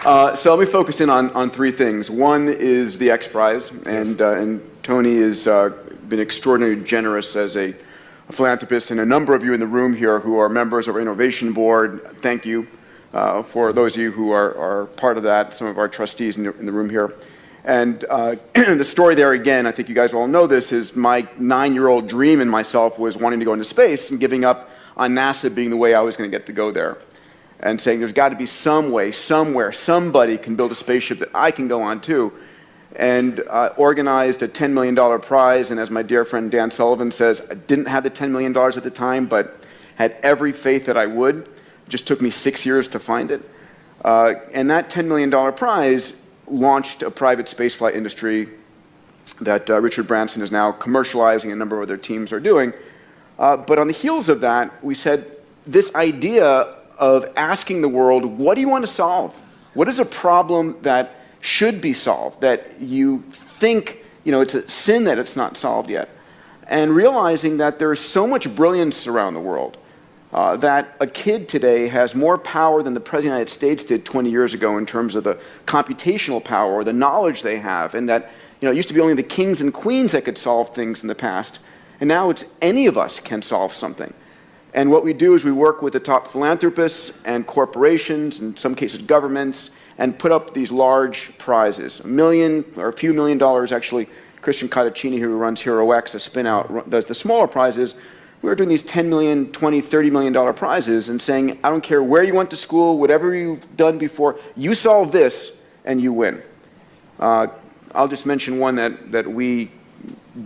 So let me focus in on three things. One is the X Prize, and Tony has been extraordinarily generous as a philanthropist, and a number of you in the room here who are members of our innovation board, thank you for those of you who are part of that, some of our trustees in the room here. And the story there, again, I think you guys all know this, is my 9-year-old dream in myself was wanting to go into space and giving up on NASA being the way I was going to get to go there. And saying there's got to be some way, somewhere, somebody can build a spaceship that I can go on too. And organized a $10 million prize, and as my dear friend Dan Sullivan says, I didn't have the $10 million at the time, but had every faith that I would. It just took me 6 years to find it. And that $10 million prize launched a private spaceflight industry that Richard Branson is now commercializing, a number of other teams are doing. But on the heels of that, we said this idea of asking the world, what do you want to solve? What is a problem that should be solved, that you think, it's a sin that it's not solved yet? And realizing that there is so much brilliance around the world, that a kid today has more power than the President of the United States did 20 years ago in terms of the computational power or the knowledge they have, and that it used to be only the kings and queens that could solve things in the past, and now it's any of us can solve something. And what we do is we work with the top philanthropists and corporations, in some cases governments, and put up these large prizes, $1 million or a few $1 million actually. Christian Cottacini, who runs HeroX, a spin-out, does the smaller prizes. We're doing these $10 million, $20, $30 million prizes and saying, I don't care where you went to school, whatever you've done before, you solve this and you win. I'll just mention one that we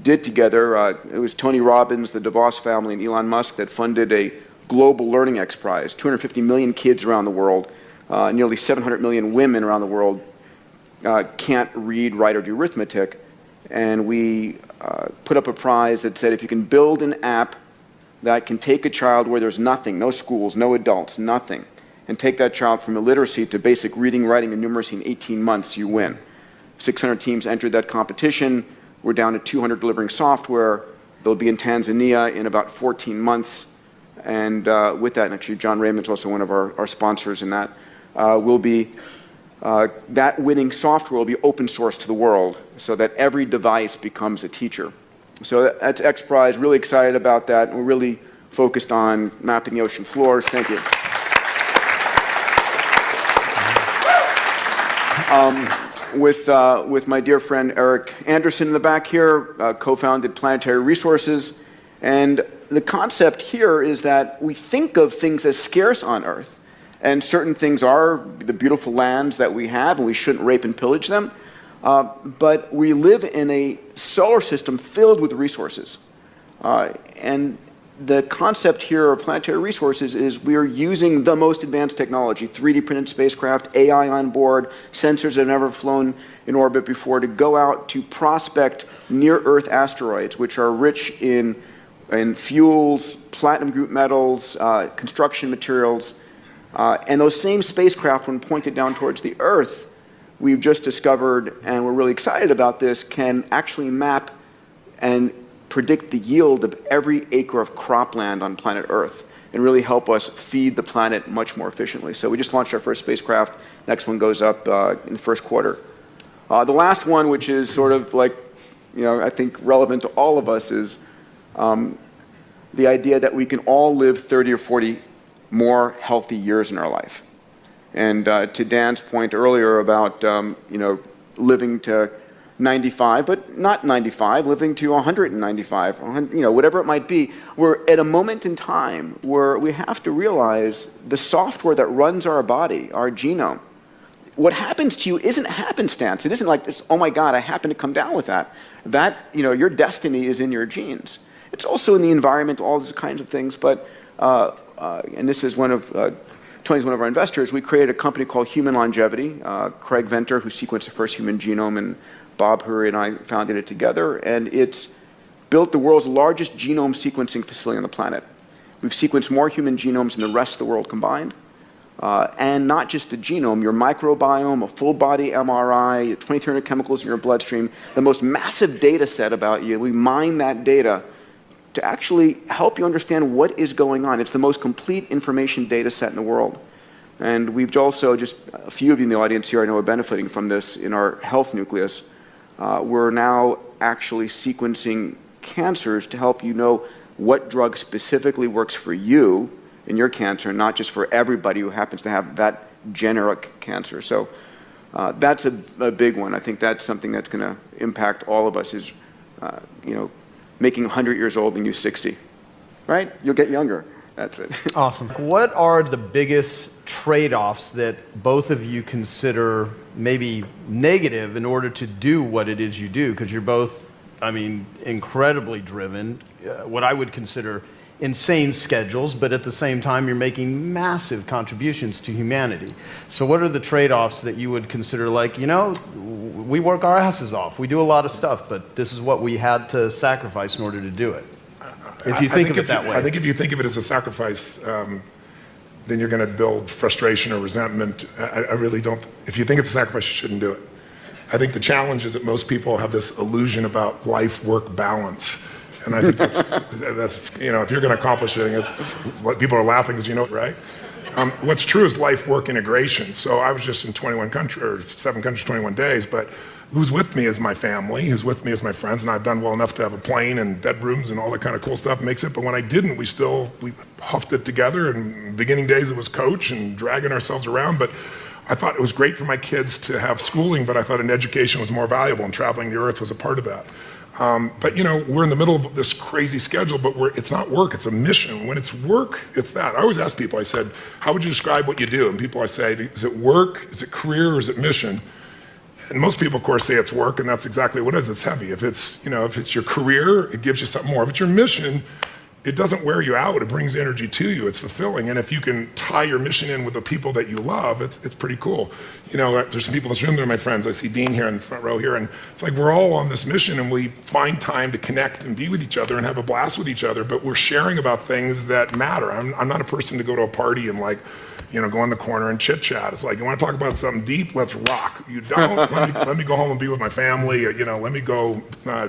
did together. It was Tony Robbins, the DeVos family, and Elon Musk that funded a global learning X Prize. 250 million kids around the world, nearly 700 million women around the world can't read, write, or do arithmetic. And we put up a prize that said if you can build an app that can take a child where there's nothing, no schools, no adults, nothing, and take that child from illiteracy to basic reading, writing, and numeracy in 18 months, you win. 600 teams entered that competition. We're down to 200 delivering software. They'll be in Tanzania in about 14 months. And with that, and actually John Raymond's also one of our sponsors in that, that winning software will be open source to the world so that every device becomes a teacher. So that's X Prize, really excited about that. And we're really focused on mapping the ocean floors. Thank you. With my dear friend Eric Anderson in the back here, co-founded Planetary Resources. And the concept here is that we think of things as scarce on Earth. And certain things are the beautiful lands that we have, and we shouldn't rape and pillage them. But we live in a solar system filled with resources. And the concept here of Planetary Resources is we are using the most advanced technology, 3D printed spacecraft, AI on board, sensors that have never flown in orbit before, to go out to prospect near-Earth asteroids, which are rich in fuels, platinum group metals, construction materials. And those same spacecraft, when pointed down towards the Earth, we've just discovered, and we're really excited about this, can actually map and predict the yield of every acre of cropland on planet Earth and really help us feed the planet much more efficiently. So we just launched our first spacecraft. Next one goes up in the first quarter. The last one, which is sort of like, I think relevant to all of us, is the idea that we can all live 30 or 40 more healthy years in our life. And to Dan's point earlier about living to 95, but not 95, living to 195, whatever it might be, we're at a moment in time where we have to realize the software that runs our body, our genome, what happens to you isn't happenstance. It isn't like, oh my God, I happen to come down with that. Your destiny is in your genes. It's also in the environment, all those kinds of things, but, and this is Tony's one of our investors. We created a company called Human Longevity. Craig Venter, who sequenced the first human genome, and Bob Hurry and I founded it together, and it's built the world's largest genome sequencing facility on the planet. We've sequenced more human genomes than the rest of the world combined. And not just the genome, your microbiome, a full body MRI, 2,300 chemicals in your bloodstream, the most massive data set about you. We mine that data to actually help you understand what is going on. It's the most complete information data set in the world. And we've also, just a few of you in the audience here I know are benefiting from this in our health nucleus. We're now actually sequencing cancers to help you know what drug specifically works for you in your cancer, not just for everybody who happens to have that generic cancer. So that's a big one. I think that's something that's going to impact all of us is, making 100 years old and you 60, right? You'll get younger. That's it. Awesome. What are the biggest trade-offs that both of you consider maybe negative in order to do what it is you do? Because you're both, incredibly driven, what I would consider insane schedules, but at the same time, you're making massive contributions to humanity. So what are the trade-offs that you would consider we work our asses off. We do a lot of stuff, but this is what we had to sacrifice in order to do it. If you think of it that way. I think if you think of it as a sacrifice, then you're going to build frustration or resentment. I really don't. If you think it's a sacrifice, you shouldn't do it. I think the challenge is that most people have this illusion about life-work balance. And I think that's if you're going to accomplish it, it's what people are laughing because right? What's true is life-work integration. So I was just in 7 countries, 21 days, but who's with me is my family, who's with me is my friends, and I've done well enough to have a plane and bedrooms and all that kind of cool stuff makes it. But when I didn't, we huffed it together. And beginning days it was coach and dragging ourselves around. But I thought it was great for my kids to have schooling, but I thought an education was more valuable, and traveling the earth was a part of that. But we're in the middle of this crazy schedule, but it's not work, it's a mission. When it's work, it's that. I always ask people, I said, how would you describe what you do? And people, I say, is it work, is it career, or is it mission? And most people, of course, say it's work, and that's exactly what it is. It's heavy. If it's your career, it gives you something more. If it's your mission, it doesn't wear you out. It brings energy to you. It's fulfilling. And if you can tie your mission in with the people that you love, it's pretty cool. There's some people in this room that are my friends. I see Dean here in the front row here, and it's like we're all on this mission, and we find time to connect and be with each other and have a blast with each other, but we're sharing about things that matter. I'm not a person to go to a party and go in the corner and chit chat. It's like, you want to talk about something deep? Let's rock. You don't? let me go home and be with my family. Or, let me go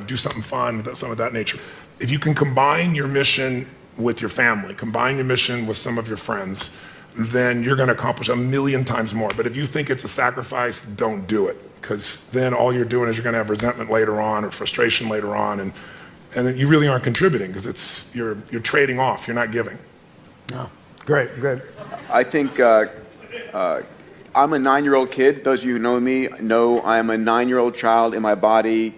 do something fun, some of that nature. If you can combine your mission with your family, combine your mission with some of your friends, then you're going to accomplish 1,000,000 times more. But if you think it's a sacrifice, don't do it, because then all you're doing is you're going to have resentment later on or frustration later on, and then you really aren't contributing because you're trading off. You're not giving. No. Great. I think I'm a 9-year-old kid. Those of you who know me know I'm a 9-year-old child in my body,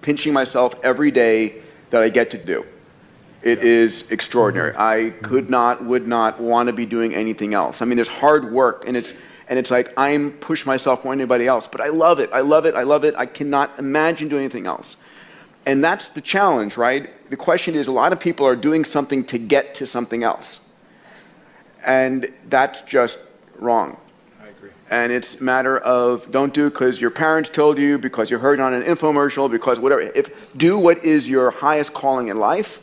pinching myself every day that I get to do. It is extraordinary. I would not want to be doing anything else. There's hard work, and it's like I'm push myself more than anybody else, but I love it. I cannot imagine doing anything else. And that's the challenge, right? The question is, a lot of people are doing something to get to something else. And that's just wrong. I agree. And it's a matter of don't do it because your parents told you, because you heard it on an infomercial, because whatever. Do what is your highest calling in life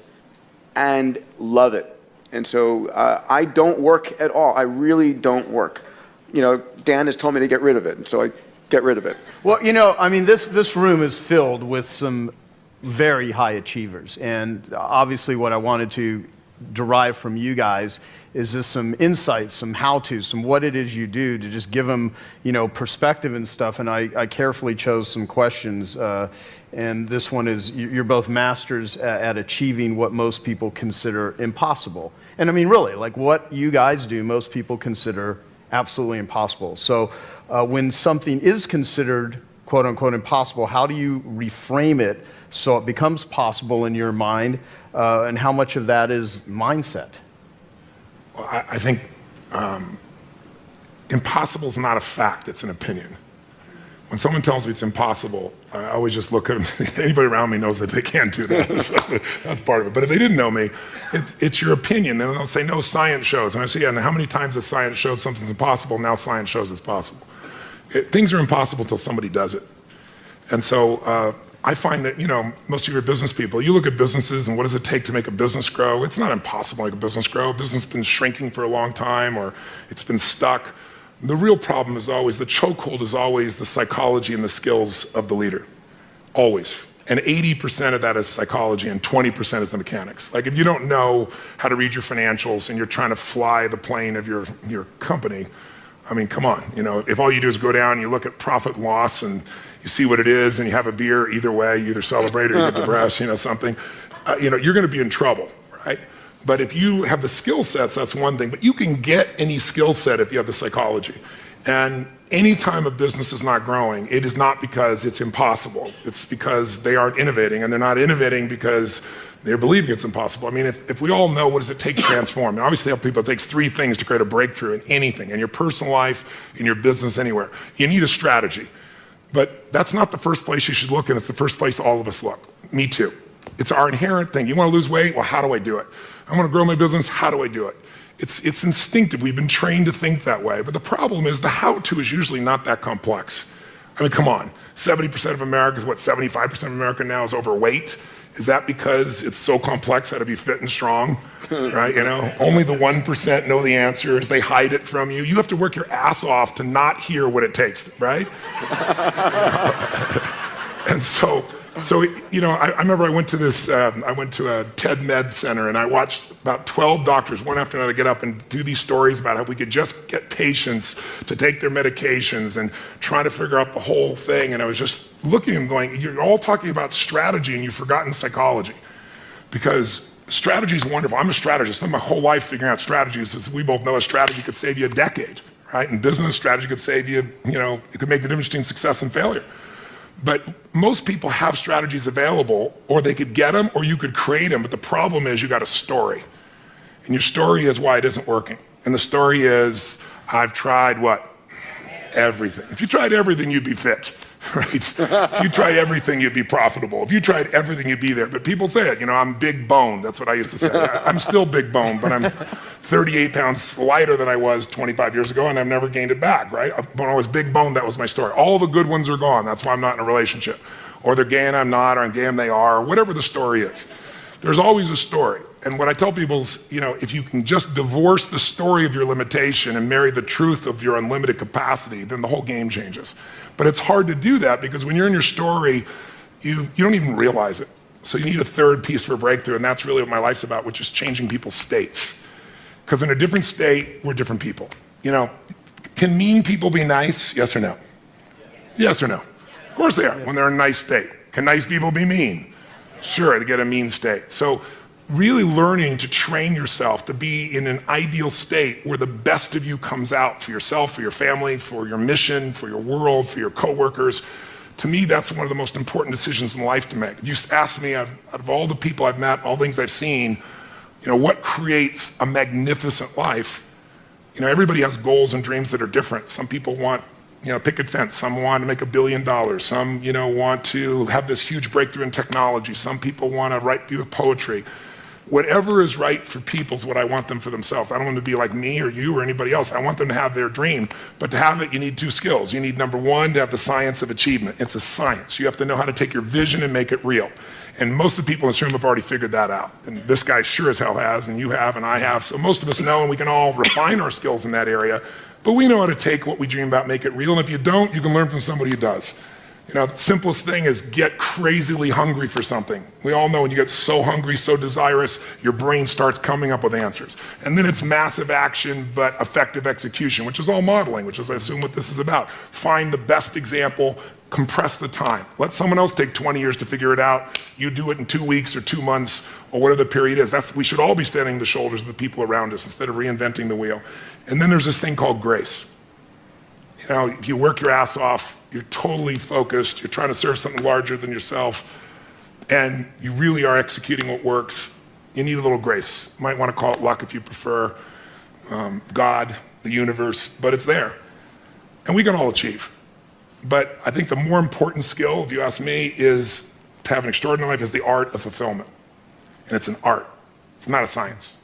and love it. And so I don't work at all. I really don't work. Dan has told me to get rid of it, and so I get rid of it. Well, this room is filled with some very high achievers. And obviously what I wanted to derive from you guys is just some insights, some how-tos, some what it is you do to just give them, perspective and stuff. And I carefully chose some questions. And this one is, you're both masters at achieving what most people consider impossible. And really, what you guys do, most people consider absolutely impossible. So when something is considered quote unquote impossible, how do you reframe it so it becomes possible in your mind? And how much of that is mindset? Well, I think impossible is not a fact, it's an opinion. When someone tells me it's impossible, I always just look at them. Anybody around me knows that they can't do that. So that's part of it. But if they didn't know me, it's your opinion. And they'll say, no, science shows. And I say, yeah, and how many times has science showed something's impossible? Now science shows it's possible. Things are impossible until somebody does it. And so I find that, most of your business people, you look at businesses and what does it take to make a business grow? It's not impossible to make a business grow. A business has been shrinking for a long time, or it's been stuck. The real problem is always, the chokehold is always the psychology and the skills of the leader. Always. And 80% of that is psychology and 20% is the mechanics. Like if you don't know how to read your financials and you're trying to fly the plane of your company, I mean, come on, if all you do is go down and you look at profit and loss and you see what it is and you have a beer, either way, you either celebrate or you get depressed, something, you're going to be in trouble, right? But if you have the skill sets, that's one thing. But you can get any skill set if you have the psychology. And anytime a business is not growing, it is not because it's impossible. It's because they aren't innovating, and they're not innovating because they're believing it's impossible. I mean, if we all know what does it take to transform, and obviously tell people it takes 3 things to create a breakthrough in anything, in your personal life, in your business, anywhere. You need a strategy. But that's not the first place you should look, and it's the first place all of us look. Me too. It's our inherent thing. You want to lose weight? Well, how do I do it? I want to grow my business? How do I do it? It's instinctive. We've been trained to think that way. But the problem is the how-to is usually not that complex. I mean, come on. 70% of America is 75% of America now is overweight. Is that because it's so complex how to be fit and strong, right? Only the 1% know the answers. They hide it from you. You have to work your ass off to not hear what it takes, right? And so I remember I went to a TED Med Center, and I watched about 12 doctors, one after another, get up and do these stories about how we could just get patients to take their medications and trying to figure out the whole thing. And I was just looking and going, you're all talking about strategy and you've forgotten psychology. Because strategy is wonderful. I'm a strategist. I spent my whole life figuring out strategies. As we both know, a strategy could save you a decade, right? In business, strategy could save you, it could make the difference between success and failure. But most people have strategies available, or they could get them, or you could create them. But the problem is you got a story. And your story is why it isn't working. And the story is, I've tried what? Everything. If you tried everything, you'd be fit, right? If you tried everything, you'd be profitable. If you tried everything, you'd be there. But people say it, I'm big boned. That's what I used to say. I'm still big boned, but I'm 38 pounds lighter than I was 25 years ago, and I've never gained it back, right? When I was big boned, that was my story. All the good ones are gone. That's why I'm not in a relationship. Or they're gay and I'm not, or I'm gay and they are, or whatever the story is. There's always a story. And what I tell people is, if you can just divorce the story of your limitation and marry the truth of your unlimited capacity, then the whole game changes. But it's hard to do that because when you're in your story, you don't even realize it. So you need a third piece for a breakthrough, and that's really what my life's about, which is changing people's states. Because in a different state, we're different people. Can mean people be nice? Yes or no? Yes or no? Of course they are, when they're in a nice state. Can nice people be mean? Sure, they get a mean state. So really learning to train yourself to be in an ideal state where the best of you comes out for yourself, for your family, for your mission, for your world, for your coworkers. To me, that's one of the most important decisions in life to make. If you ask me, out of all the people I've met, all the things I've seen, what creates a magnificent life? Everybody has goals and dreams that are different. Some people want, picket fence. Some want to make $1 billion. Some, want to have this huge breakthrough in technology. Some people want to write poetry. Whatever is right for people is what I want them for themselves. I don't want them to be like me or you or anybody else. I want them to have their dream. But to have it, you need 2 skills. You need, number 1, to have the science of achievement. It's a science. You have to know how to take your vision and make it real. And most of the people in this room have already figured that out. And this guy sure as hell has, and you have, and I have. So most of us know, and we can all refine our skills in that area. But we know how to take what we dream about, make it real. And if you don't, you can learn from somebody who does. The simplest thing is get crazily hungry for something. We all know when you get so hungry, so desirous, your brain starts coming up with answers. And then it's massive action, but effective execution, which is all modeling, which is, I assume, what this is about. Find the best example, compress the time. Let someone else take 20 years to figure it out. You do it in 2 weeks or 2 months or whatever the period is. We should all be standing on the shoulders of the people around us instead of reinventing the wheel. And then there's this thing called grace. If you work your ass off, you're totally focused, you're trying to serve something larger than yourself, and you really are executing what works, you need a little grace. You might want to call it luck if you prefer, God, the universe, but it's there. And we can all achieve. But I think the more important skill, if you ask me, is to have an extraordinary life is the art of fulfillment. And it's an art. It's not a science.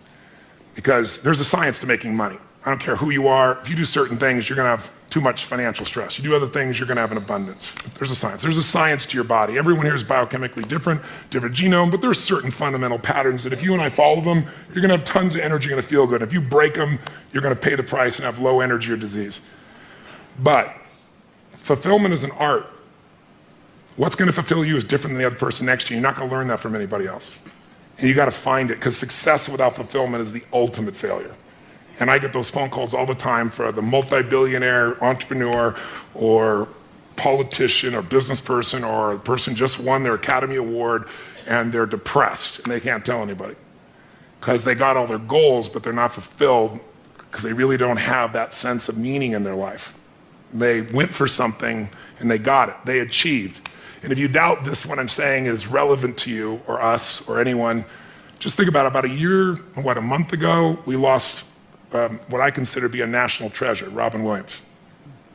Because there's a science to making money. I don't care who you are. If you do certain things, you're going to have too much financial stress. You do other things, you're going to have an abundance. There's a science. There's a science to your body. Everyone here is biochemically different genome, but there's certain fundamental patterns that if you and I follow them, you're going to have tons of energy, you're going to feel good. If you break them, you're going to pay the price and have low energy or disease. But fulfillment is an art. What's going to fulfill you is different than the other person next to you. You're not going to learn that from anybody else. And you got to find it, because success without fulfillment is the ultimate failure. And I get those phone calls all the time for the multi-billionaire entrepreneur or politician or business person or the person just won their Academy Award and they're depressed and they can't tell anybody because they got all their goals, but they're not fulfilled because they really don't have that sense of meaning in their life. They went for something and they got it. They achieved. And if you doubt this, what I'm saying is relevant to you or us or anyone, just think about a year, a month ago, we lost what I consider to be a national treasure, Robin Williams.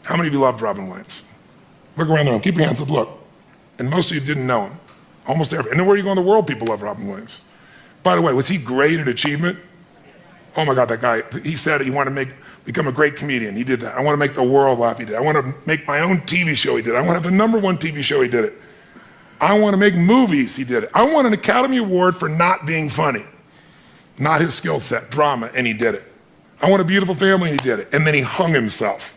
How many of you loved Robin Williams? Look around the room, keep your hands up, look. And most of you didn't know him. Almost every, and where you go in the world, people love Robin Williams. By the way, was he great at achievement? Oh my God, that guy, he said he wanted to become a great comedian. He did that. I want to make the world laugh. He did. I want to make my own TV show. He did it. I want to have the #1 TV show. He did it. I want to make movies. He did it. I want an Academy Award for not being funny. Not his skill set, drama, and he did it. I want a beautiful family, and he did it. And then he hung himself.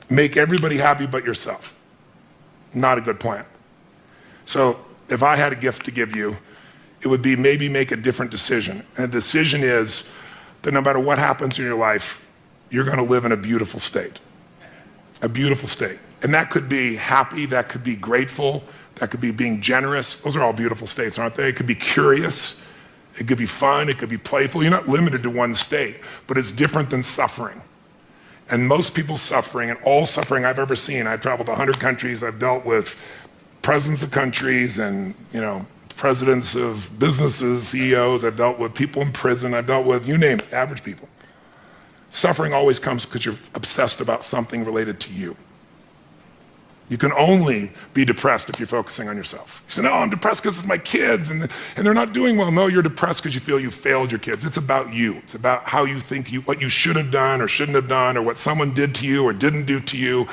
Make everybody happy but yourself. Not a good plan. So if I had a gift to give you, it would be maybe make a different decision. And the decision is that no matter what happens in your life, you're going to live in a beautiful state. A beautiful state. And that could be happy, that could be grateful, that could be being generous. Those are all beautiful states, aren't they? It could be curious, it could be fun, it could be playful. You're not limited to one state, but it's different than suffering. And most people's suffering, and all suffering I've ever seen, I've traveled to 100 countries, I've dealt with presidents of countries and, presidents of businesses, CEOs, I've dealt with people in prison, I've dealt with, you name it, average people. Suffering always comes because you're obsessed about something related to you. You can only be depressed if you're focusing on yourself. You say, no, I'm depressed because it's my kids and they're not doing well. No, you're depressed because you feel you failed your kids. It's about you. It's about how you think what you should have done or shouldn't have done or what someone did to you or didn't do to you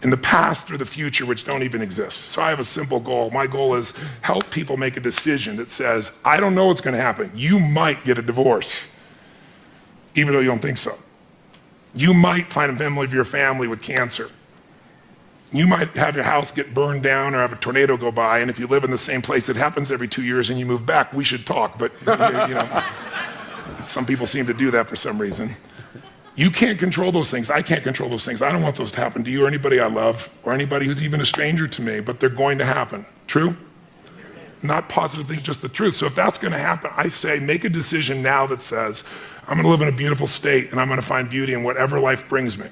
in the past or the future, which don't even exist. So I have a simple goal. My goal is help people make a decision that says, I don't know what's going to happen. You might get a divorce, even though you don't think so. You might find a member of your family with cancer. You might have your house get burned down or have a tornado go by, and if you live in the same place, it happens every 2 years and you move back, we should talk, but some people seem to do that for some reason. You can't control those things. I can't control those things. I don't want those to happen to you or anybody I love or anybody who's even a stranger to me, but they're going to happen. True? Not positive things, just the truth. So if that's going to happen, I say make a decision now that says, I'm going to live in a beautiful state and I'm going to find beauty in whatever life brings me.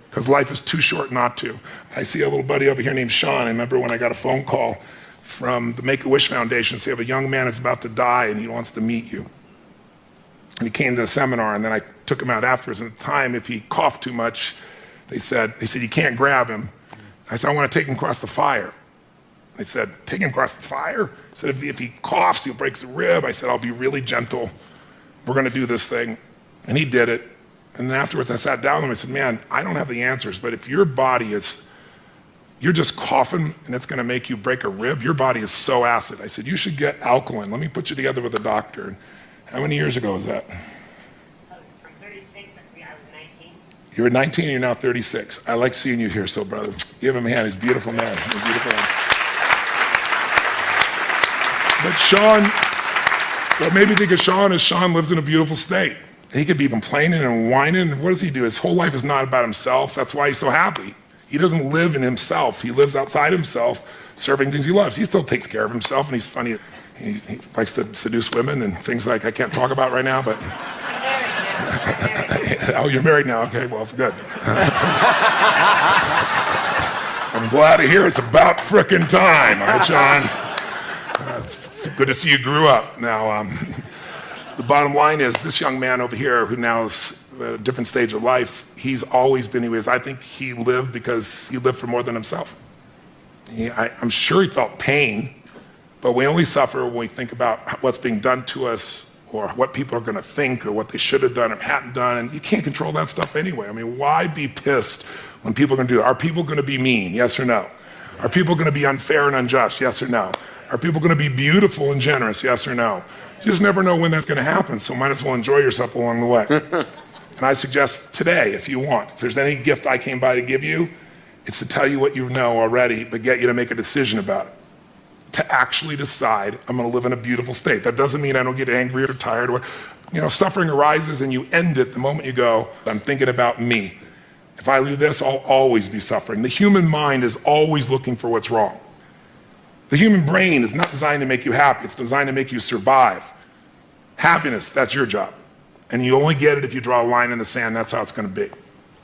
Because life is too short not to. I see a little buddy over here named Sean. I remember when I got a phone call from the Make-A-Wish Foundation saying, a young man is about to die and he wants to meet you. And he came to a seminar and then I took him out afterwards. And at the time, if he coughed too much, they said, you can't grab him. I said, I want to take him across the fire. They said, take him across the fire? I said, if he coughs, he'll break a rib. I said, I'll be really gentle. We're going to do this thing. And he did it. And then afterwards, I sat down with him and said, man, I don't have the answers, but if your body is, you're just coughing and it's going to make you break a rib, your body is so acid. I said, you should get alkaline. Let me put you together with a doctor. And how many years ago was that? From 36, I was 19. You were 19 and you're now 36. I like seeing you here, so brother. Give him a hand. He's a beautiful man. He's a beautiful man. But Sean, what made me think of Sean is Sean lives in a beautiful state. He could be complaining and whining. And what does he do? His whole life is not about himself. That's why he's so happy. He doesn't live in himself. He lives outside himself, serving things he loves. He still takes care of himself, and he's funny. He likes to seduce women and things like I can't talk about right now, but... Oh, you're married now? Okay, well, good. I'm glad to hear it's about frickin' time. All right, Sean? It's good to see you grew up. Now, the bottom line is this young man over here who now is at a different stage of life, he's always been who he is. I think he lived because he lived for more than himself. I'm sure he felt pain, but we only suffer when we think about what's being done to us or what people are going to think or what they should have done or hadn't done, and you can't control that stuff anyway. I mean, why be pissed when people are going to do it? Are people going to be mean? Yes or no? Are people going to be unfair and unjust? Yes or no? Are people going to be beautiful and generous? Yes or no? You just never know when that's going to happen, so might as well enjoy yourself along the way. And I suggest today, if you want, if there's any gift I came by to give you, it's to tell you what you know already, but get you to make a decision about it. to actually decide I'm going to live in a beautiful state. That doesn't mean I don't get angry or tired. Or, suffering arises and you end it the moment you go, I'm thinking about me. If I do this, I'll always be suffering. The human mind is always looking for what's wrong. The human brain is not designed to make you happy. It's designed to make you survive. Happiness, that's your job. And you only get it if you draw a line in the sand. That's how it's going to be.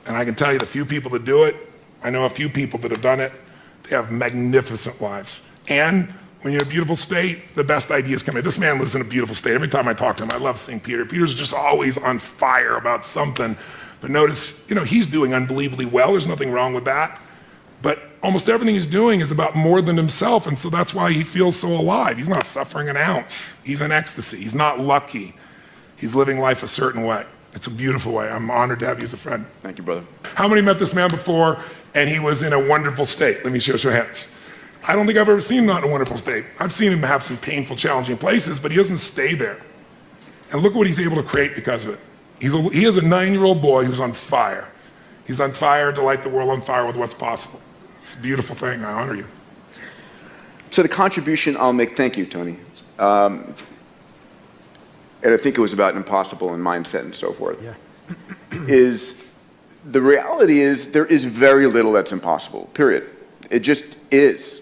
And I can tell you the few people that do it, I know a few people that have done it, they have magnificent lives. And when you're in a beautiful state, the best ideas come in. This man lives in a beautiful state. Every time I talk to him, I love seeing Peter. Peter's just always on fire about something. But notice, he's doing unbelievably well. There's nothing wrong with that. But almost everything he's doing is about more than himself, and so that's why he feels so alive. He's not suffering an ounce. He's in ecstasy. He's not lucky. He's living life a certain way. It's a beautiful way. I'm honored to have you as a friend. Thank you, brother. How many met this man before and he was in a wonderful state? Let me show your hands. I don't think I've ever seen him not in a wonderful state. I've seen him have some painful, challenging places, but he doesn't stay there. And look what he's able to create because of it. He is a 9-year-old boy who's on fire. He's on fire to light the world on fire with what's possible. It's a beautiful thing. I honor you. So the contribution I'll make, thank you, Tony. And I think it was about impossible and mindset and so forth, is the reality is there is very little that's impossible, period. It just is.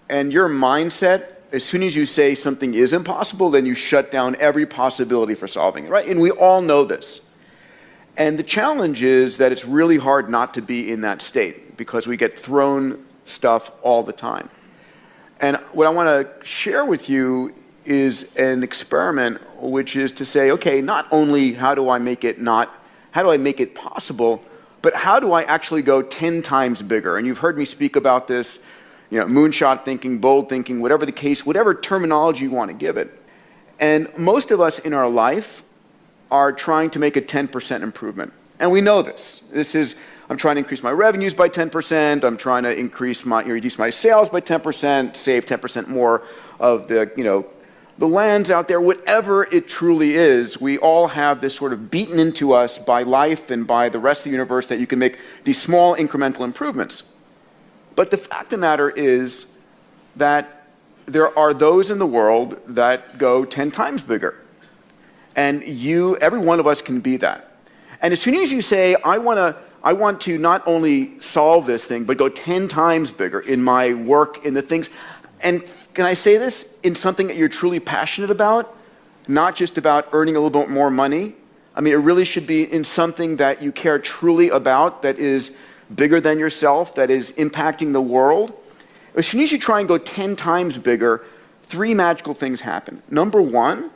And your mindset, as soon as you say something is impossible, then you shut down every possibility for solving it, right? And we all know this. And the challenge is that it's really hard not to be in that state because we get thrown stuff all the time. And what I want to share with you is an experiment, which is to say, okay, not only how do I make it possible, but how do I actually go 10 times bigger? And you've heard me speak about this, moonshot thinking, bold thinking, whatever the case, whatever terminology you want to give it. And most of us in our life are trying to make a 10% improvement. And we know this. I'm trying to increase my revenues by 10%. I'm trying to reduce my sales by 10%, save 10% more of the lands out there. Whatever it truly is, we all have this sort of beaten into us by life and by the rest of the universe that you can make these small incremental improvements. But the fact of the matter is that there are those in the world that go 10 times bigger. And every one of us can be that. And as soon as you say, I want to not only solve this thing, but go 10 times bigger in my work, in the things, and can I say this, in something that you're truly passionate about, not just about earning a little bit more money. I mean, it really should be in something that you care truly about, that is bigger than yourself, that is impacting the world. As soon as you try and go 10 times bigger, 3 magical things happen. Number one,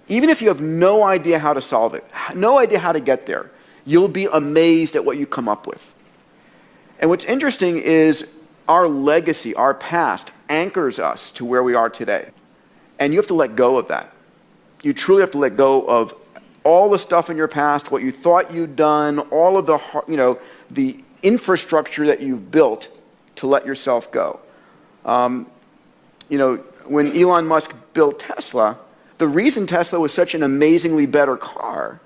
even if you have no idea how to solve it, no idea how to get there, you'll be amazed at what you come up with. And what's interesting is our legacy, our past, anchors us to where we are today. And you have to let go of that. You truly have to let go of all the stuff in your past, what you thought you'd done, all of the infrastructure that you've built to let yourself go. When Elon Musk built Tesla, the reason Tesla was such an amazingly better car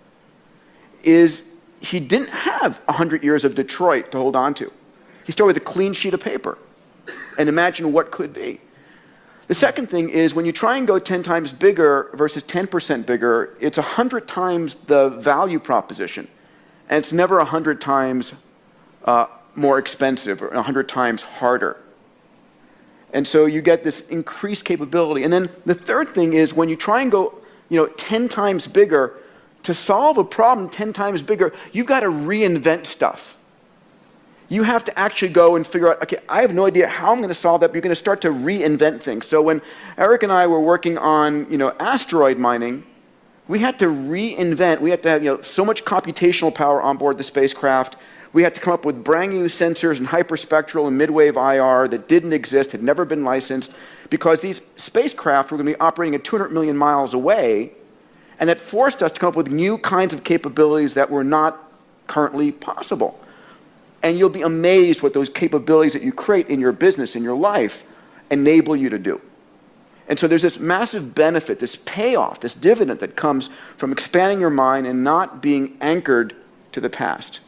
is he didn't have 100 years of Detroit to hold on to. He started with a clean sheet of paper. And imagine what could be. The second thing is when you try and go 10 times bigger versus 10% bigger, it's 100 times the value proposition. And it's never 100 times more expensive or 100 times harder. And so you get this increased capability. And then the third thing is when you try and go 10 times bigger, to solve a problem 10 times bigger, you've got to reinvent stuff. You have to actually go and figure out, okay, I have no idea how I'm going to solve that, but you're going to start to reinvent things. So when Eric and I were working on, asteroid mining, we had to reinvent. We had to have, so much computational power on board the spacecraft. We had to come up with brand new sensors and hyperspectral and midwave IR that didn't exist, had never been licensed, because these spacecraft were going to be operating at 200 million miles away, and that forced us to come up with new kinds of capabilities that were not currently possible. And you'll be amazed what those capabilities that you create in your business, in your life, enable you to do. And so there's this massive benefit, this payoff, this dividend that comes from expanding your mind and not being anchored to the past.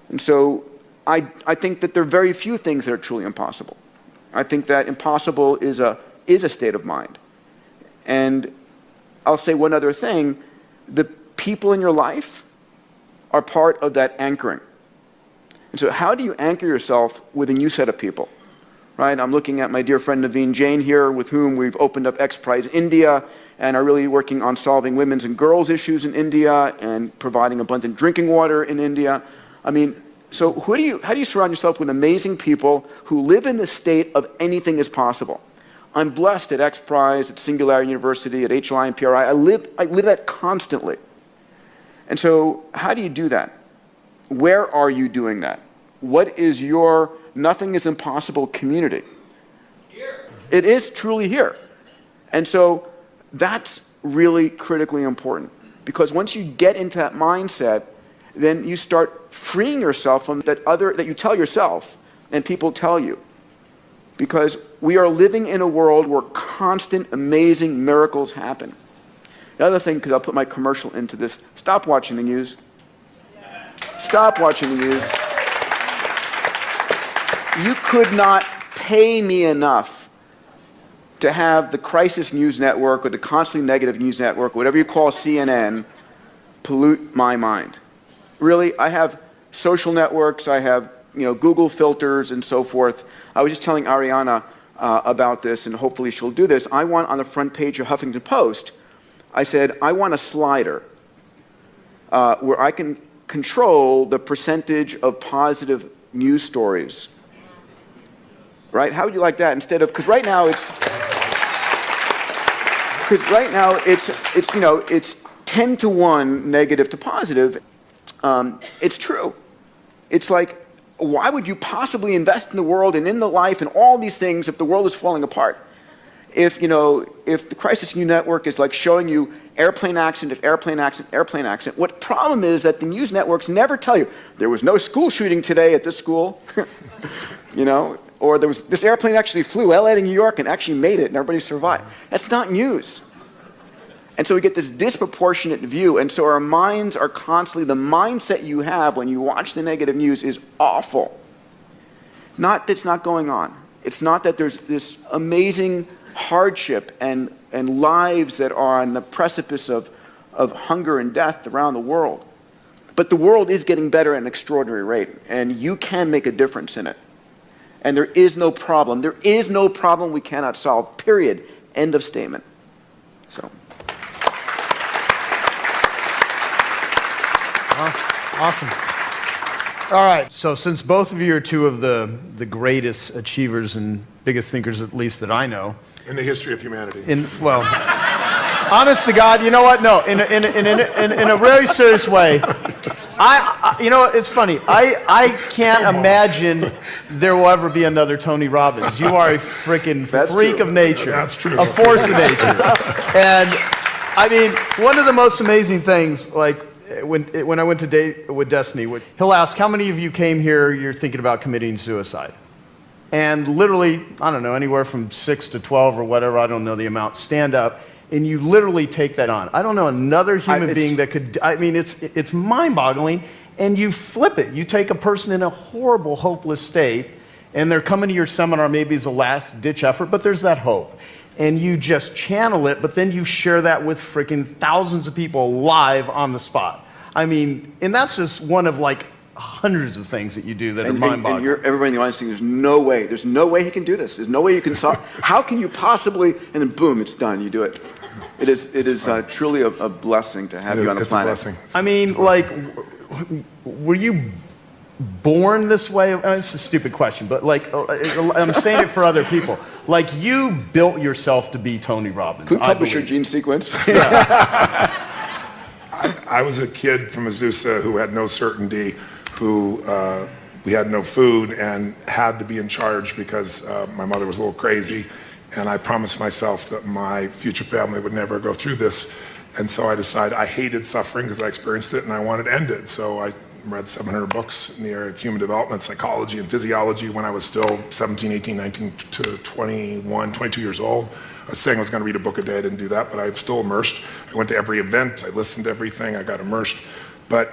And so I think that there are very few things that are truly impossible. I think that impossible is a is a state of mind. And I'll say one other thing. The people in your life are part of that anchoring. And so how do you anchor yourself with a new set of people? Right? I'm looking at my dear friend Naveen Jain here, with whom we've opened up X Prize India and are really working on solving women's and girls' issues in India and providing abundant drinking water in India. I mean, so how do you surround yourself with amazing people who live in the state of anything is possible? I'm blessed at X Prize, at Singularity University, at HLI and PRI. I live that constantly. And so how do you do that? Where are you doing that? What is your nothing is impossible community? Here. It is truly here. And so that's really critically important, because once you get into that mindset, then you start freeing yourself from that you tell yourself and people tell you. Because we are living in a world where constant, amazing miracles happen. The other thing, because I'll put my commercial into this, stop watching the news. Stop watching the news. You could not pay me enough to have the Crisis News Network or the Constantly Negative News Network, whatever you call CNN, pollute my mind. Really, I have social networks, I have Google filters and so forth. I was just telling Ariana about this, and hopefully she'll do this. I want on the front page of Huffington Post, I said, I want a slider where I can control the percentage of positive news stories. Right? How would you like that instead of, because right now it's 10 to 1 negative to positive. It's true. It's like, why would you possibly invest in the world and in the life and all these things if the world is falling apart? If the Crisis News Network is like showing you airplane accident, airplane accident, airplane accident, what problem is that the news networks never tell you, there was no school shooting today at this school, or this airplane actually flew LA to New York and actually made it and everybody survived. That's not news. And so we get this disproportionate view, and so our minds are constantly, the mindset you have when you watch the negative news is awful. Not that it's not going on. It's not that there's this amazing hardship and lives that are on the precipice of hunger and death around the world. But the world is getting better at an extraordinary rate, and you can make a difference in it. And there is no problem. There is no problem we cannot solve, period. End of statement. So. Awesome. All right, so since both of you are two of the greatest achievers and biggest thinkers, at least that I know. In the history of humanity. Honest to God, you know what? No, in a very serious way. It's funny. I can't imagine there will ever be another Tony Robbins. You are a freaking freak of nature. That's true. A force of nature. And I mean, one of the most amazing things, like when I went to date with Destiny, he'll ask, how many of you came here, you're thinking about committing suicide? And literally, I don't know, anywhere from 6 to 12 or whatever, I don't know the amount, stand up, and you literally take that on. I don't know another human being that could, I mean, it's mind-boggling, and you flip it. You take a person in a horrible, hopeless state, and they're coming to your seminar maybe as a last-ditch effort, but there's that hope. And you just channel it, but then you share that with freaking thousands of people live on the spot. I mean, and that's just one of like hundreds of things that you do that are mind-boggling. And everybody in the audience thinking, there's no way he can do this. There's no way you can solve. How can you possibly? And then boom, it's done. You do it. It is truly a blessing to have you on the planet. It's a blessing. I mean, like, were you born this way? It's a stupid question, but like, I'm saying it for other people. Like, you built yourself to be Tony Robbins. Who published your gene sequence? I was a kid from Azusa who had no certainty, who we had no food and had to be in charge because my mother was a little crazy, and I promised myself that my future family would never go through this. And so I decided I hated suffering because I experienced it and I wanted to end it. So I read 700 books in the area of human development, psychology, and physiology when I was still 17, 18, 19 to 21, 22 years old. I was saying I was going to read a book a day. I didn't do that, but I'm still immersed. I went to every event. I listened to everything. I got immersed. But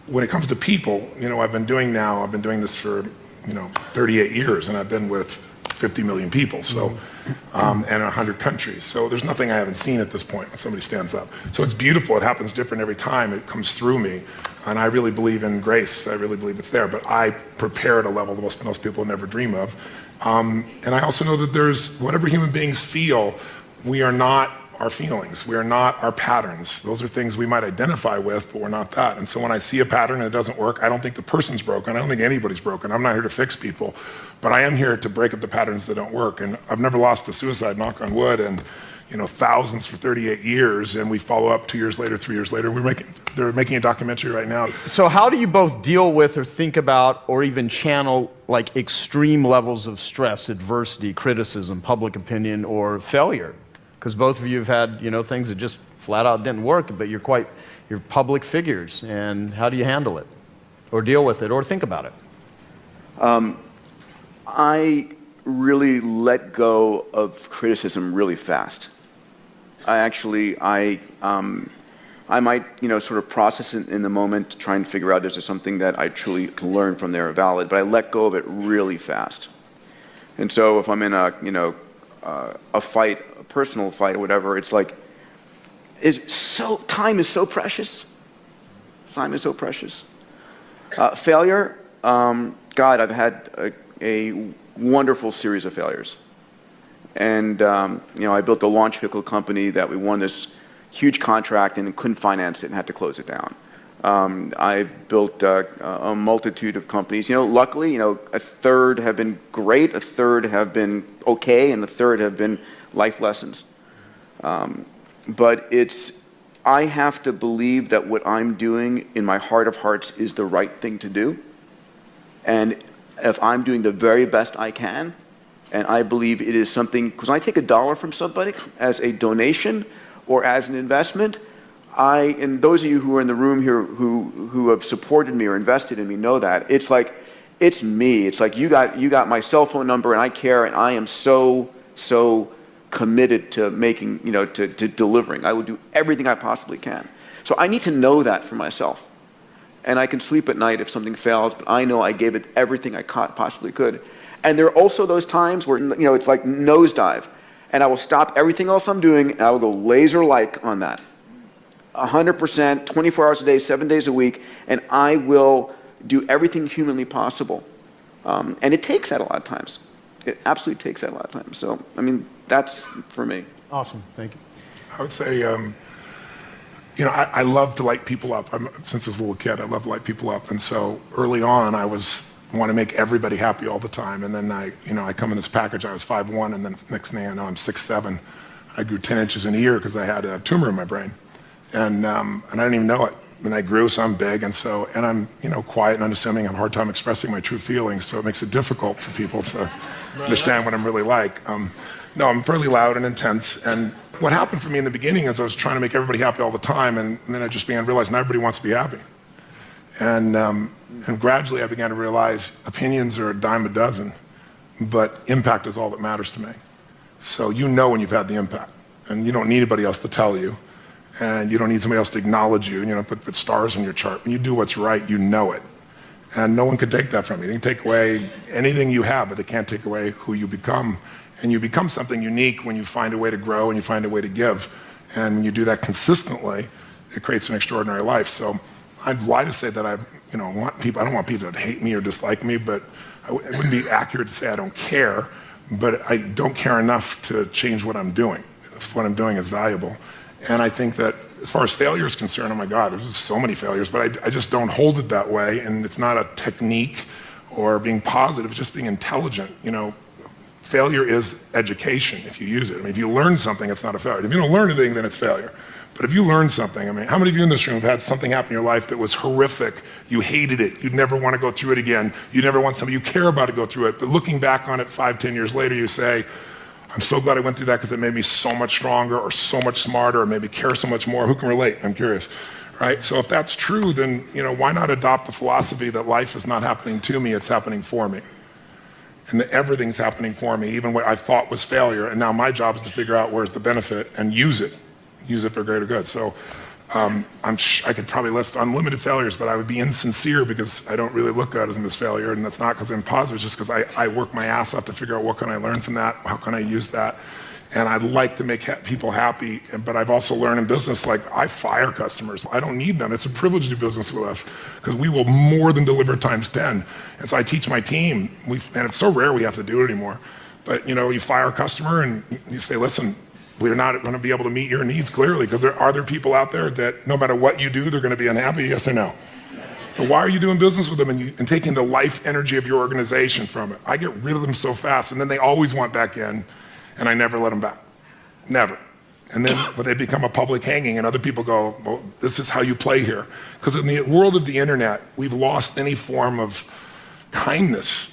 when it comes to people, I've been doing this for, 38 years, and I've been with 50 million people, so, and 100 countries. So there's nothing I haven't seen at this point when somebody stands up. So it's beautiful. It happens different every time. It comes through me. And I really believe in grace. I really believe it's there. But I prepare at a level that most people never dream of. And I also know that there's, whatever human beings feel, we are not our feelings. We are not our patterns. Those are things we might identify with, but we're not that. And so when I see a pattern and it doesn't work, I don't think the person's broken. I don't think anybody's broken. I'm not here to fix people. But I am here to break up the patterns that don't work. And I've never lost a suicide, knock on wood, and thousands for 38 years, and we follow up 2 years later, 3 years later. They're making a documentary right now. So how do you both deal with or think about or even channel like extreme levels of stress, adversity, criticism, public opinion, or failure? Because both of you have had, things that just flat out didn't work, but you're public figures, and how do you handle it, or deal with it, or think about it? I really let go of criticism really fast. I might, sort of process it in the moment, to try and figure out is there something that I truly can learn from there valid, but I let go of it really fast. And so if I'm in a fight, a personal fight or whatever, it's like, time is so precious. Time is so precious. Failure, God, I've had a wonderful series of failures. And, I built a launch vehicle company that we won this huge contract and couldn't finance it and had to close it down. I've built a multitude of companies. Luckily, a third have been great, a third have been okay, and a third have been life lessons. But I have to believe that what I'm doing in my heart of hearts is the right thing to do. And if I'm doing the very best I can, and I believe it is something, because when I take $1 from somebody as a donation or as an investment, and those of you who are in the room here who have supported me or invested in me know that. It's like, it's me. It's like you got my cell phone number and I care, and I am so committed to making, to delivering. I will do everything I possibly can. So I need to know that for myself. And I can sleep at night if something fails, but I know I gave it everything I possibly could. And there are also those times where, it's like nosedive. And I will stop everything else I'm doing, and I will go laser-like on that. 100%, 24 hours a day, 7 days a week, and I will do everything humanly possible. And it takes that a lot of times. It absolutely takes that a lot of times. So, that's for me. Awesome, thank you. I would say, I love to light people up. Since I was a little kid, I love to light people up. And so early on, I want to make everybody happy all the time. And then I come in this package, I was 5'1", and then next thing I know, I'm 6'7". I grew 10 inches in a year because I had a tumor in my brain. And I didn't even know it. And I grew, so I'm big, and I'm quiet and unassuming. I have a hard time expressing my true feelings, so it makes it difficult for people to understand what I'm really like. No, I'm fairly loud and intense, and what happened for me in the beginning is I was trying to make everybody happy all the time, and then I just began to realize not everybody wants to be happy. And gradually I began to realize opinions are a dime a dozen, but impact is all that matters to me. So when you've had the impact, and you don't need anybody else to tell you. And you don't need somebody else to acknowledge you, put stars on your chart. When you do what's right, you know it. And no one can take that from you. They can take away anything you have, but they can't take away who you become. And you become something unique when you find a way to grow and you find a way to give. And when you do that consistently, it creates an extraordinary life. So I'd lie to say that I don't want people to hate me or dislike me, but it wouldn't be accurate to say I don't care, but I don't care enough to change what I'm doing. If what I'm doing is valuable. And I think that as far as failure is concerned, oh my God, there's so many failures, but I just don't hold it that way. And it's not a technique or being positive, it's just being intelligent. Failure is education if you use it. If you learn something, it's not a failure. If you don't learn anything, then it's failure. But if you learn something, how many of you in this room have had something happen in your life that was horrific? You hated it. You'd never want to go through it again. You never want somebody you care about to go through it. But looking back on it 5, 10 years later, you say, I'm so glad I went through that because it made me so much stronger or so much smarter or maybe care so much more. Who can relate? I'm curious, right? So if that's true, then why not adopt the philosophy that life is not happening to me, it's happening for me. And that everything's happening for me, even what I thought was failure. And now my job is to figure out where's the benefit and use it for greater good. So I could probably list unlimited failures, but I would be insincere because I don't really look at it as a failure, and that's not because I'm positive, it's just because I work my ass off to figure out what can I learn from that, how can I use that, and I'd like to make people happy, but I've also learned in business, like, I fire customers. I don't need them. It's a privilege to do business with us because we will more than deliver times 10. And so I teach my team, and it's so rare we have to do it anymore, but you fire a customer and you say, listen, we're not going to be able to meet your needs clearly because are there people out there that no matter what you do, they're going to be unhappy, yes or no? So why are you doing business with them and taking the life energy of your organization from it? I get rid of them so fast, and then they always want back in, and I never let them back. Never. And then when they become a public hanging and other people go, well, this is how you play here. Because in the world of the internet, we've lost any form of kindness.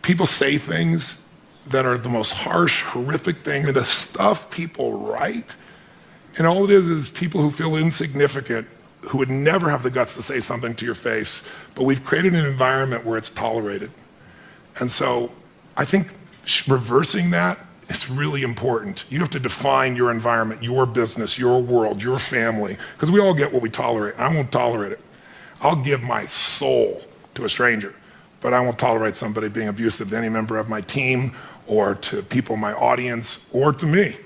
People say things that are the most harsh, horrific thing, and the stuff people write, and all it is people who feel insignificant, who would never have the guts to say something to your face, but we've created an environment where it's tolerated. And so I think reversing that is really important. You have to define your environment, your business, your world, your family, because we all get what we tolerate. I won't tolerate it. I'll give my soul to a stranger, but I won't tolerate somebody being abusive to any member of my team or to people in my audience or to me,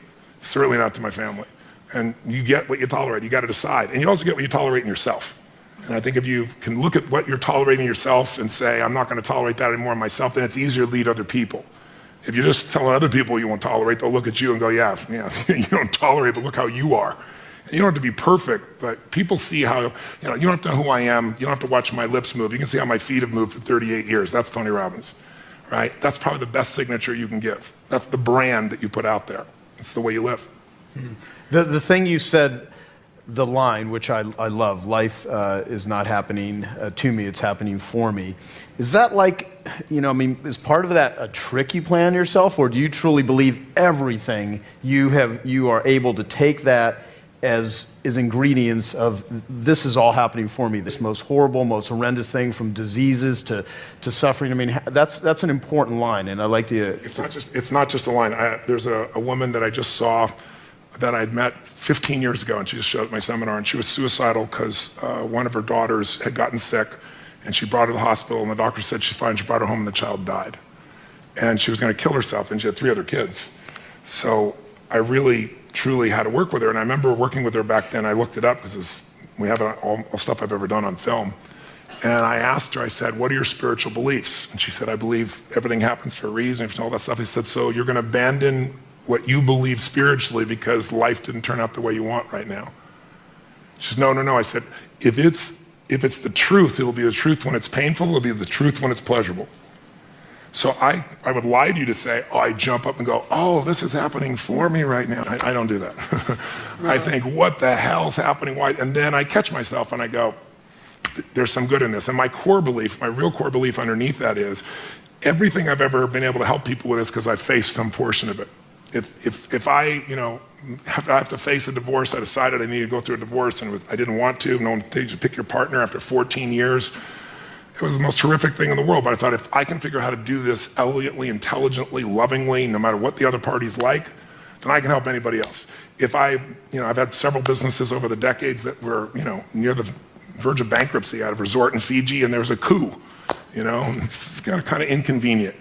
certainly not to my family. And you get what you tolerate. You got to decide. And you also get what you tolerate in yourself. And I think if you can look at what you're tolerating yourself and say, I'm not going to tolerate that anymore in myself, then it's easier to lead other people. If you're just telling other people you won't tolerate, they'll look at you and go, yeah, you don't tolerate, but look how you are. And you don't have to be perfect, but people see how, you don't have to know who I am. You don't have to watch my lips move. You can see how my feet have moved for 38 years. That's Tony Robbins, right? That's probably the best signature you can give. That's the brand that you put out there. It's the way you live. Mm-hmm. The thing you said, the line, which I love, life is not happening to me, it's happening for me. Is that like, is part of that a trick you play on yourself, or do you truly believe everything you are able to take that as ingredients of this is all happening for me, this most horrible, most horrendous thing, from diseases to suffering? That's an important line, and I like to... It's not just a line. There's a woman that I just saw that I'd met 15 years ago, and she just showed up at my seminar, and she was suicidal because one of her daughters had gotten sick, and she brought her to the hospital, and the doctor said she's fine. She brought her home, and the child died. And she was going to kill herself, and she had 3 other kids. So I really, truly had to work with her, and I remember working with her back then. I looked it up because we have all stuff I've ever done on film. And I asked her, I said, what are your spiritual beliefs? And she said, I believe everything happens for a reason, and all that stuff. I said, so you're going to abandon what you believe spiritually because life didn't turn out the way you want right now? She said, no. I said, if it's the truth, it'll be the truth when it's painful, it'll be the truth when it's pleasurable. So I would lie to you to say, I jump up and go, this is happening for me right now. I don't do that. I think, what the hell's happening? Why? And then I catch myself and I go, there's some good in this. And my real core belief underneath that is, everything I've ever been able to help people with is because I've faced some portion of it. If I have to face a divorce, I decided I needed to go through a divorce, and I didn't want to. No one takes you to pick your partner after 14 years. It was the most terrific thing in the world, but I thought, if I can figure out how to do this elegantly, intelligently, lovingly, no matter what the other party's like, then I can help anybody else. I've had several businesses over the decades that were, near the verge of bankruptcy. I had a resort in Fiji, and there was a coup. It's kind of inconvenient,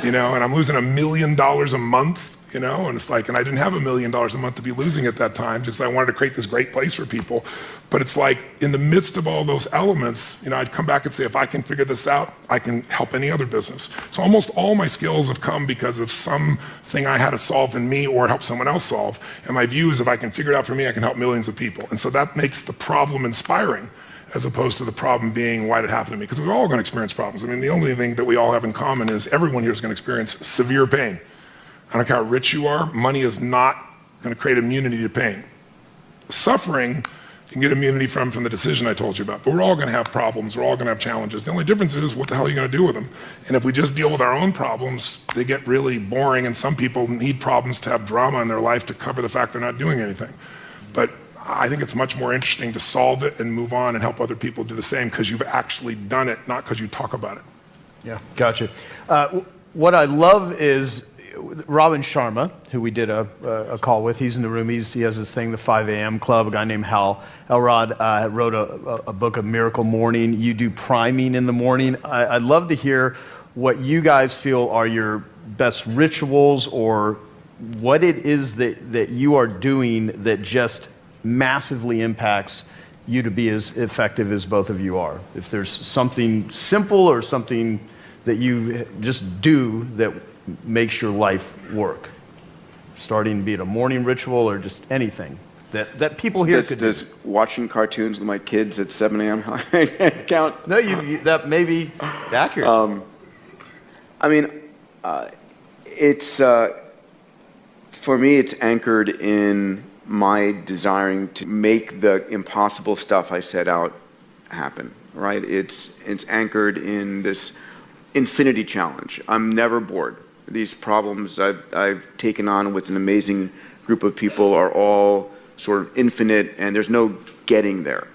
and I'm losing $1 million a month, and it's like, and I didn't have $1 million a month to be losing at that time, just I wanted to create this great place for people. But it's like, in the midst of all those elements, I'd come back and say, if I can figure this out, I can help any other business. So almost all my skills have come because of something I had to solve in me or help someone else solve. And my view is, if I can figure it out for me, I can help millions of people. And so that makes the problem inspiring, as opposed to the problem being, why did it happen to me? Because we're all going to experience problems. The only thing that we all have in common is everyone here is going to experience severe pain. I don't care how rich you are, money is not going to create immunity to pain. Suffering, you can get immunity from the decision I told you about. But we're all going to have problems. We're all going to have challenges. The only difference is, what the hell are you going to do with them? And if we just deal with our own problems, they get really boring, and some people need problems to have drama in their life to cover the fact they're not doing anything. But I think it's much more interesting to solve it and move on and help other people do the same, because you've actually done it, not because you talk about it. Yeah, gotcha. What I love is Robin Sharma, who we did a call with, he's in the room. He has this thing, the 5 a.m. Club. A guy named Hal Elrod wrote a book of Miracle Morning. You do priming in the morning. I'd love to hear what you guys feel are your best rituals, or what it is that you are doing that just massively impacts you to be as effective as both of you are. If there's something simple or something that you just do that makes your life work, starting be it a morning ritual or just anything that people here could do. Does watching cartoons with my kids at 7 a.m. count? No, that may be accurate. I mean, it's for me, it's anchored in my desiring to make the impossible stuff I set out happen, right? It's anchored in this infinity challenge. I'm never bored. These problems I've taken on with an amazing group of people are all sort of infinite, and there's no getting there.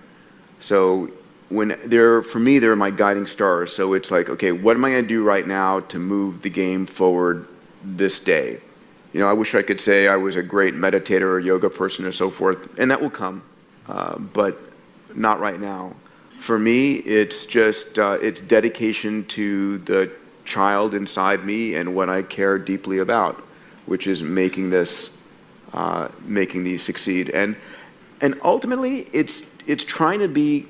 So for me, they're my guiding stars. So it's like, okay, what am I going to do right now to move the game forward this day? You know, I wish I could say I was a great meditator or yoga person or so forth, and that will come, but not right now. For me, it's just it's dedication to the child inside me and what I care deeply about, which is making these succeed. And ultimately, it's trying to be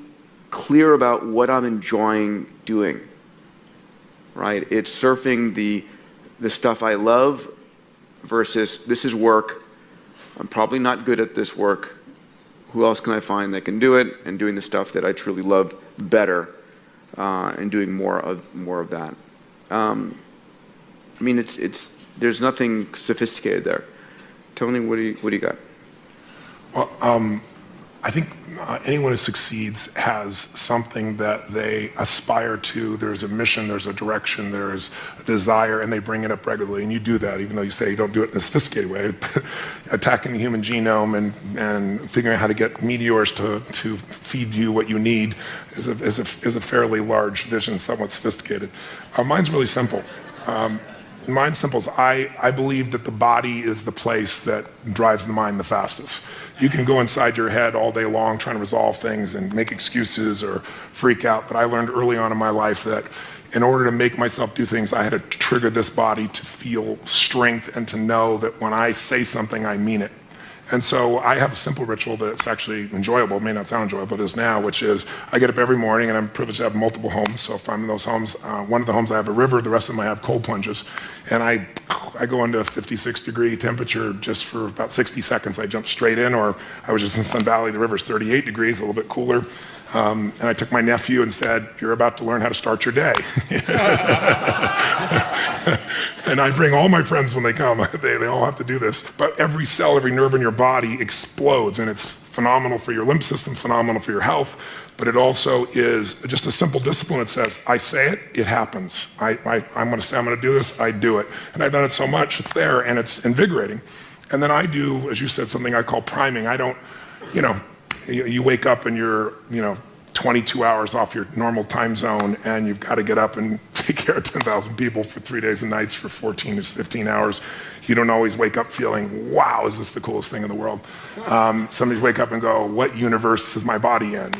clear about what I'm enjoying doing. Right? It's surfing the stuff I love versus this is work. I'm probably not good at this work. Who else can I find that can do it? And doing the stuff that I truly love better, and doing more of that. I mean, there's nothing sophisticated there. Tony, what do you got? Well, I think anyone who succeeds has something that they aspire to. There's a mission, there's a direction, there's a desire, and they bring it up regularly. And you do that, even though you say you don't do it in a sophisticated way. Attacking the human genome and figuring out how to get meteors to feed you what you need is a fairly large vision, somewhat sophisticated. Mine's really simple. Mine's simple is I believe that the body is the place that drives the mind the fastest. You can go inside your head all day long trying to resolve things and make excuses or freak out, but I learned early on in my life that in order to make myself do things, I had to trigger this body to feel strength and to know that when I say something, I mean it. And so I have a simple ritual that's actually enjoyable. It may not sound enjoyable, but it is now, which is I get up every morning, and I'm privileged to have multiple homes. So if I'm in those homes, one of the homes I have a river, the rest of them I have cold plunges. And I go into 56-degree temperature just for about 60 seconds. I jump straight in, or I was just in Sun Valley, the river's 38 degrees, a little bit cooler. And I took my nephew and said, "You're about to learn how to start your day." And I bring all my friends when they come. They all have to do this. But every cell, every nerve in your body explodes, and it's phenomenal for your lymph system, phenomenal for your health. But it also is just a simple discipline that says, I say it, it happens. I'm going to say I'm going to do this, I do it. And I've done it so much, it's there, and it's invigorating. And then I do, as you said, something I call priming. I don't, you wake up and you're, 22 hours off your normal time zone, and you've got to get up and take care of 10,000 people for 3 days and nights for 14 to 15 hours. You don't always wake up feeling, wow, is this the coolest thing in the world? Some days wake up and go, what universe is my body in,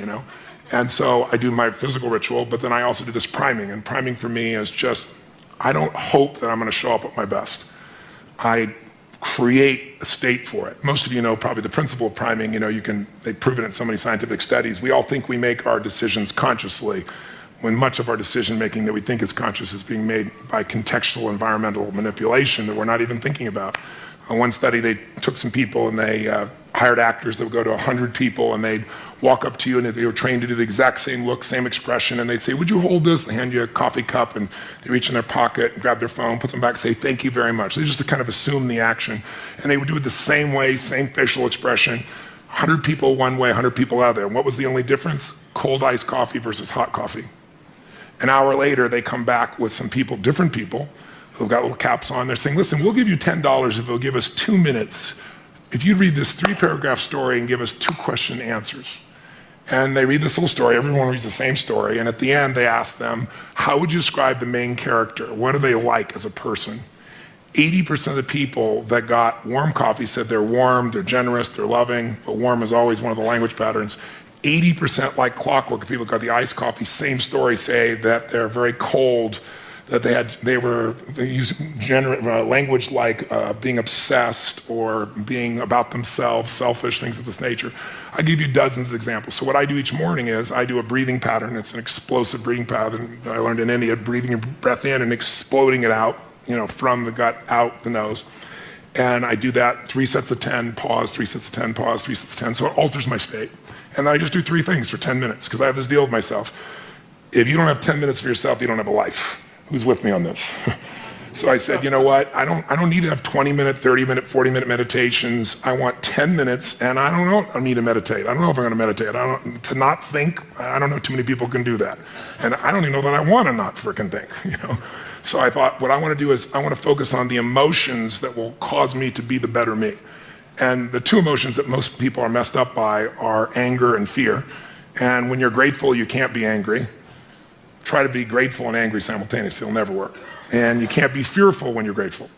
And so I do my physical ritual, but then I also do this priming. And priming for me is just, I don't hope that I'm going to show up at my best. I create a state for it. Most of you know probably the principle of priming. They've proven it in so many scientific studies. We all think we make our decisions consciously, when much of our decision making that we think is conscious is being made by contextual environmental manipulation that we're not even thinking about. On one study, they took some people and they hired actors that would go to 100 people, and they'd walk up to you, and they were trained to do the exact same look, same expression, and they'd say, "Would you hold this?" They hand you a coffee cup, and they reach in their pocket and grab their phone, put them back, say, "Thank you very much." They just to kind of assume the action. And they would do it the same way, same facial expression. 100 people one way, 100 people out there. And what was the only difference? Cold iced coffee versus hot coffee. An hour later, they come back with some people, different people, who've got little caps on. They're saying, "Listen, we'll give you $10 if you'll give us 2 minutes. If you read this 3-paragraph story and give us 2 question answers." And they read this little story, everyone reads the same story, and at the end they ask them, how would you describe the main character? What are they like as a person? 80% of the people that got warm coffee said they're warm, they're generous, they're loving, but warm is always one of the language patterns. 80% like clockwork, people got the iced coffee, same story, say that they're very cold, that they use language like being obsessed or being about themselves, selfish, things of this nature. I give you dozens of examples. So what I do each morning is I do a breathing pattern. It's an explosive breathing pattern that I learned in India, breathing your breath in and exploding it out, from the gut out the nose. And I do that 3 sets of 10, pause, 3 sets of 10, pause, 3 sets of 10. So it alters my state. And then I just do 3 things for 10 minutes because I have this deal with myself. If you don't have 10 minutes for yourself, you don't have a life. Who's with me on this? So I said, you know what? I don't need to have 20-minute, 30-minute, 40-minute meditations. I want 10 minutes, and I don't know I need to meditate. I don't know if I'm going to meditate. To not think, I don't know too many people can do that. And I don't even know that I want to not frickin' think, So I thought what I want to do is I want to focus on the emotions that will cause me to be the better me. And the 2 emotions that most people are messed up by are anger and fear. And when you're grateful, you can't be angry. Try to be grateful and angry simultaneously, it'll never work. And you can't be fearful when you're grateful.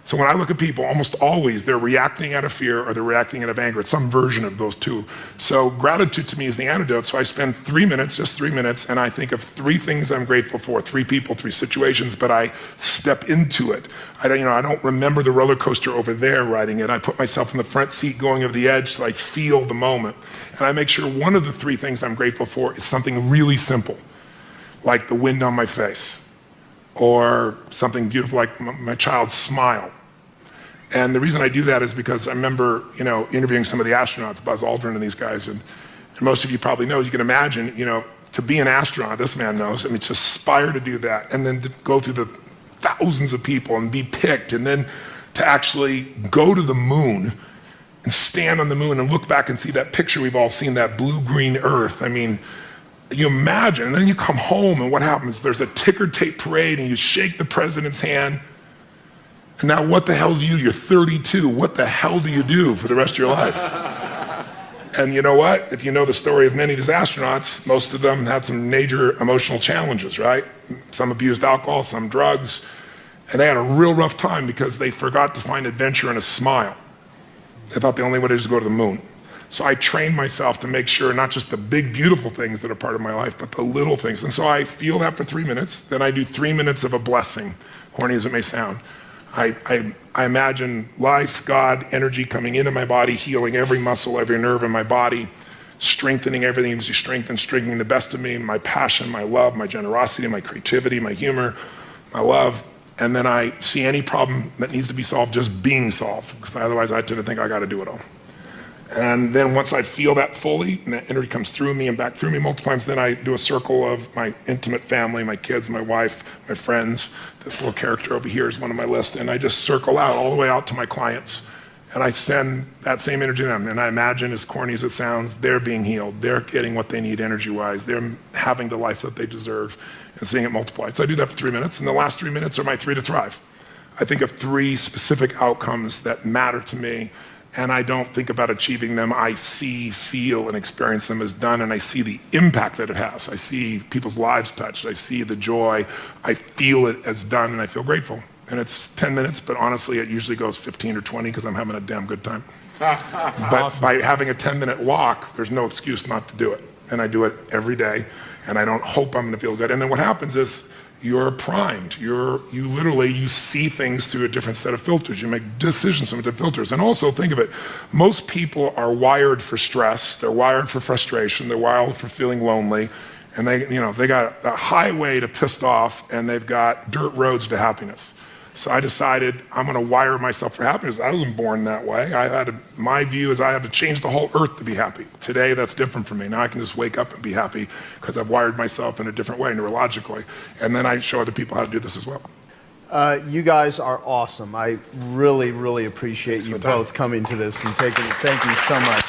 So when I look at people, almost always they're reacting out of fear or they're reacting out of anger. It's some version of those 2. So gratitude to me is the antidote. So I spend 3 minutes, just 3 minutes, and I think of 3 things I'm grateful for, 3 people, 3 situations, but I step into it. I don't remember the roller coaster over there riding it. I put myself in the front seat going over the edge so I feel the moment. And I make sure one of the 3 things I'm grateful for is something really simple, like the wind on my face, or something beautiful like my child's smile. And the reason I do that is because I remember, interviewing some of the astronauts, Buzz Aldrin and these guys, and most of you probably know, you can imagine, to be an astronaut, this man knows, to aspire to do that, and then to go through the thousands of people and be picked, and then to actually go to the moon and stand on the moon and look back and see that picture we've all seen, that blue-green Earth. You imagine, and then you come home and what happens? There's a ticker tape parade and you shake the president's hand. And now what the hell do you? You're 32. What the hell do you do for the rest of your life? And you know what? If you know the story of many of these astronauts, most of them had some major emotional challenges, right? Some abused alcohol, some drugs. And they had a real rough time because they forgot to find adventure in a smile. They thought the only way to do is go to the moon. So I trained myself to make sure not just the big, beautiful things that are part of my life, but the little things. And so I feel that for 3 minutes. Then I do 3 minutes of a blessing, corny as it may sound. I imagine life, God, energy coming into my body, healing every muscle, every nerve in my body, strengthening everything that gives you strength and strengthening the best of me, my passion, my love, my generosity, my creativity, my humor, my love. And then I see any problem that needs to be solved just being solved, because otherwise I tend to think I got to do it all. And then once I feel that fully, and that energy comes through me and back through me multiple times, then I do a circle of my intimate family, my kids, my wife, my friends. This little character over here is one of my list. And I just circle out all the way out to my clients. And I send that same energy to them. And I imagine, as corny as it sounds, they're being healed. They're getting what they need energy-wise. They're having the life that they deserve and seeing it multiplied. So I do that for 3 minutes. And the last 3 minutes are my 3 to thrive. I think of 3 specific outcomes that matter to me. And I don't think about achieving them. I see, feel, and experience them as done, and I see the impact that it has. I see people's lives touched. I see the joy. I feel it as done, and I feel grateful. And it's 10 minutes, but honestly, it usually goes 15 or 20 because I'm having a damn good time. But awesome. By having a 10-minute walk, there's no excuse not to do it. And I do it every day, and I don't hope I'm going to feel good. And then what happens is, you're primed. You see things through a different set of filters. You make decisions through different filters. And also think of it, most people are wired for stress. They're wired for frustration. They're wired for feeling lonely. And they got a highway to pissed off and they've got dirt roads to happiness. So I decided I'm going to wire myself for happiness. I wasn't born that way. My view is I had to change the whole earth to be happy. Today, that's different for me. Now I can just wake up and be happy because I've wired myself in a different way, neurologically. And then I show other people how to do this as well. You guys are awesome. I really, really appreciate you both coming to this and taking it. Thank you so much.